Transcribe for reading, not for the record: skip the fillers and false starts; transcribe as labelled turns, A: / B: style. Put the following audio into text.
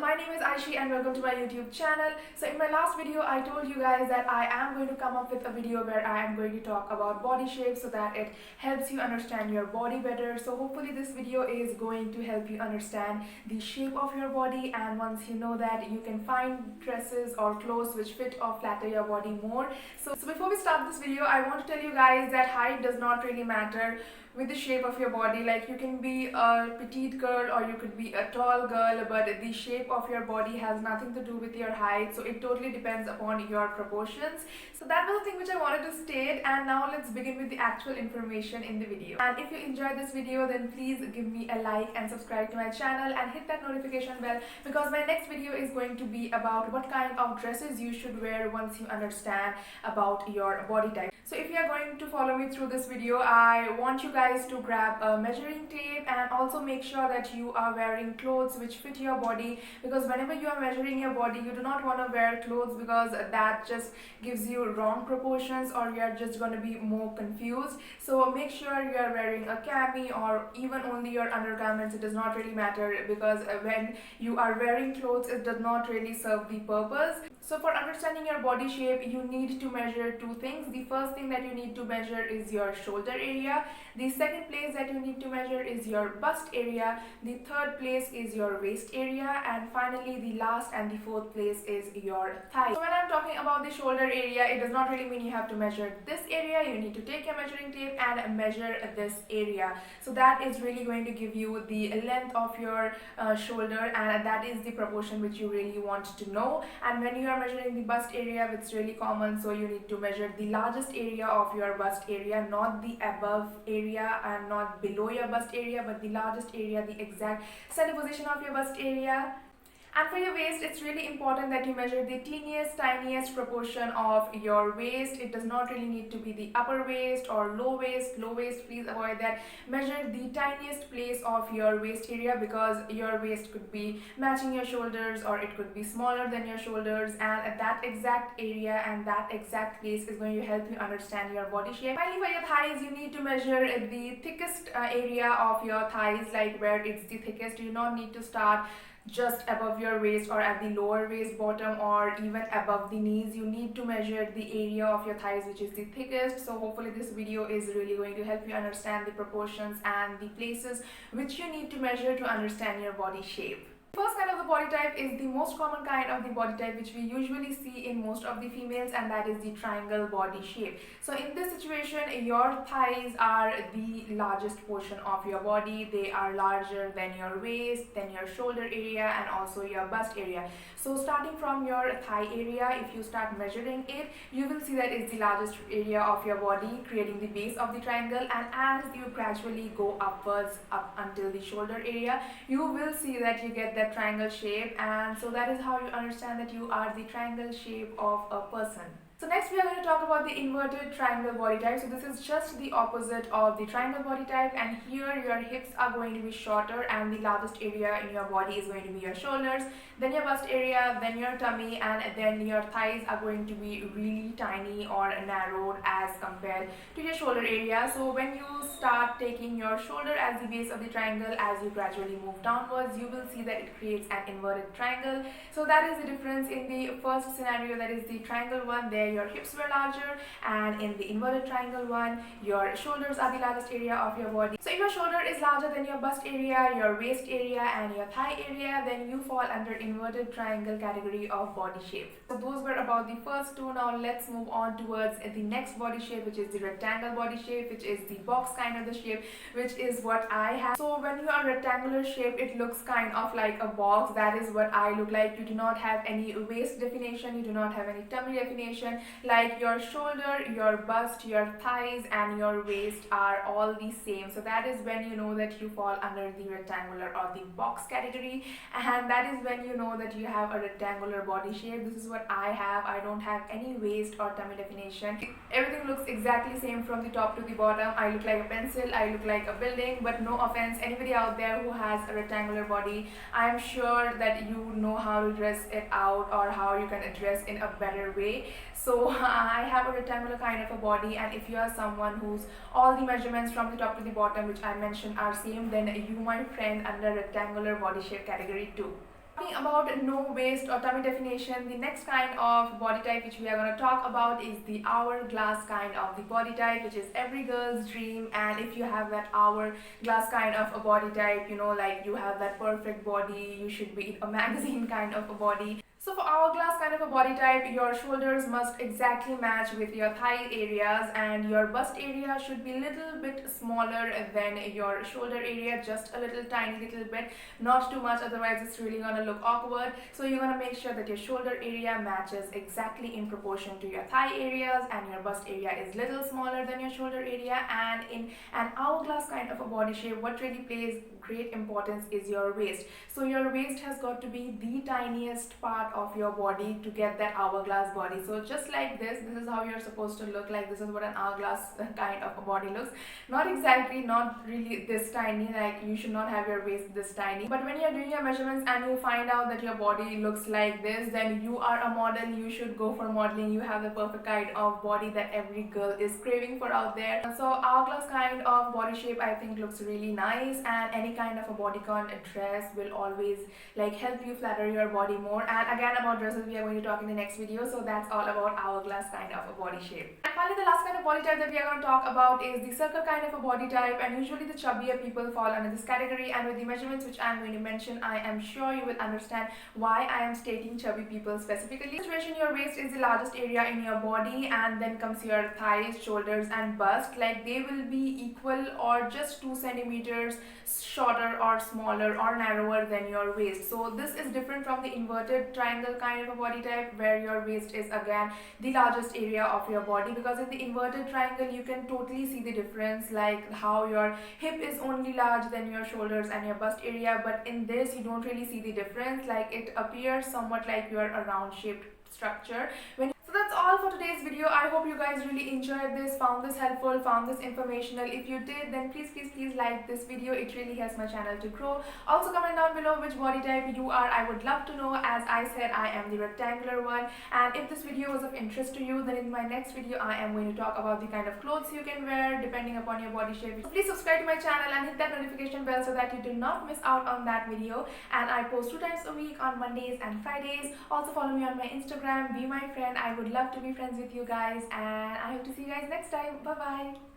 A: my name is Aishi and welcome to my YouTube channel. So in my last video I told you guys that I am going to come up with a video where I am going to talk about body shape so that it helps you understand your body better. So hopefully this video is going to help you understand the shape of your body, and once you know that, you can find dresses or clothes which fit or flatter your body more. So before we start this video, I want to tell you guys that height does not really matter with the shape of your body. Like, you can be a petite girl or you could be a tall girl, but the shape of your body has nothing to do with your height, so it totally depends upon your proportions. So that was the thing which I wanted to state, and now let's begin with the actual information in the video. And if you enjoyed this video, then please give me a like and subscribe to my channel and hit that notification bell, because my next video is going to be about what kind of dresses you should wear once you understand about your body type. So if you are going to follow me through this video, I want you guys to grab a measuring tape and also make sure that you are wearing clothes which fit your body, because whenever you are measuring your body, you do not want to wear clothes because that just gives you wrong proportions or you are just going to be more confused. So make sure you are wearing a cami or even only your undergarments. It does not really matter, because when you are wearing clothes, it does not really serve the purpose. So for understanding your body shape, you need to measure two things. The first thing that you need to measure is your shoulder area. The second place that you need to measure is your bust area. The third place is your waist area, and finally the last and the fourth place is your thigh. So when I'm talking about the shoulder area, it does not really mean you have to measure this area. You need to take your measuring tape and measure this area. So that is really going to give you the length of your shoulder, and that is the proportion which you really want to know. And when you are measuring the bust area, it's really common, so you need to measure the largest area of your bust area, not the above area and not below your bust area, but the largest area, the exact center position of your bust area. And for your waist, it's really important that you measure the teeniest, tiniest proportion of your waist. It does not really need to be the upper waist or low waist. Low waist, please avoid that. Measure the tiniest place of your waist area, because your waist could be matching your shoulders or it could be smaller than your shoulders, and at that exact area and that exact place is going to help you understand your body shape. Finally, for your thighs, you need to measure the thickest area of your thighs, like where it's the thickest. You do not need to start just above your waist or at the lower waist bottom or even above the knees. You need to measure the area of your thighs which is the thickest. So hopefully this video is really going to help you understand the proportions and the places which you need to measure to understand your body shape. First kind of the body type is the most common kind of the body type which we usually see in most of the females, and that is the triangle body shape. So in this situation, your thighs are the largest portion of your body. They are larger than your waist, then your shoulder area, and also your bust area. So starting from your thigh area, if you start measuring it, you will see that it's the largest area of your body, creating the base of the triangle. And as you gradually go upwards up until the shoulder area, you will see that you get that triangle shape, and so that is how you understand that you are the triangle shape of a person. So next we are going to talk about the inverted triangle body type. So this is just the opposite of the triangle body type, and here your hips are going to be shorter and the largest area in your body is going to be your shoulders, then your bust area, then your tummy, and then your thighs are going to be really tiny or narrowed as compared to your shoulder area. So when you start taking your shoulder as the base of the triangle, as you gradually move downwards, you will see that it creates an inverted triangle. So that is the difference in the first scenario, that is the triangle one. There your hips were larger, and in the inverted triangle one, your shoulders are the largest area of your body. So if your shoulder is larger than your bust area, your waist area, and your thigh area, then you fall under inverted triangle category of body shape. So those were about the first two. Now let's move on towards the next body shape, which is the rectangle body shape, which is the box kind of the shape, which is what I have. So when you are rectangular shape, it looks kind of like a box. That is what I look like. You do not have any waist definition, you do not have any tummy definition. Like your shoulder, your bust, your thighs, and your waist are all the same. So that is when you know that you fall under the rectangular or the box category, and that is when you know that you have a rectangular body shape. This is what I have. I don't have any waist or tummy definition. Everything looks exactly same from the top to the bottom. I look like a pencil, I look like a building, but no offense, anybody out there who has a rectangular body, I am sure that you know how to dress it out or how you can dress in a better way. So I have a rectangular kind of a body, and if you are someone whose all the measurements from the top to the bottom which I mentioned are same, then you might trend under rectangular body shape category too. Talking about no waist or tummy definition, the next kind of body type which we are going to talk about is the hourglass kind of the body type, which is every girl's dream. And if you have that hourglass kind of a body type, you know, like you have that perfect body, you should be a magazine kind of a body. So for hourglass kind of a body type, your shoulders must exactly match with your thigh areas, and your bust area should be a little bit smaller than your shoulder area, just a little tiny little bit, not too much, otherwise it's really gonna look awkward. So you're gonna make sure that your shoulder area matches exactly in proportion to your thigh areas, and your bust area is little smaller than your shoulder area. And in an hourglass kind of a body shape, what really plays great importance is your waist. So your waist has got to be the tiniest part of your body to get that hourglass body. So just like this is how you're supposed to look like. This is what an hourglass kind of a body looks. Not exactly, not really this tiny, like you should not have your waist this tiny. But when you're doing your measurements and you find out that your body looks like this, then you are a model, you should go for modeling. You have the perfect kind of body that every girl is craving for out there. So hourglass kind of body shape I think looks really nice, and any kind of a bodycon dress will always like help you flatter your body more. And again, about dresses we are going to talk in the next video. So that's all about hourglass kind of a body shape. And finally, the last kind of body type that we are going to talk about is the circle kind of a body type, and usually the chubbier people fall under this category. And with the measurements which I am going to mention, I am sure you will understand why I am stating chubby people specifically. In this situation, your waist is the largest area in your body, and then comes your thighs, shoulders and bust. Like they will be equal or just 2 centimeters shorter or smaller or narrower than your waist. So this is different from the inverted triangle kind of a body type, where your waist is again the largest area of your body, because in the inverted triangle you can totally see the difference, like how your hip is only large than your shoulders and your bust area. But in this you don't really see the difference, like it appears somewhat like you are a round shaped structure. So that's all for today's video. I hope you guys really enjoyed this, found this helpful, found this informational. If you did, then please like this video. It really helps my channel to grow. Also comment down below which body type you are. I would love to know. As I said, I am the rectangular one. And if this video was of interest to you, then in my next video I am going to talk about the kind of clothes you can wear depending upon your body shape. So please subscribe to my channel and hit that notification bell so that you do not miss out on that video. And I post 2 times a week on Mondays and Fridays. Also follow me on my Instagram, be my friend. I would love to be friends with you guys, and I hope to see you guys next time. Bye bye.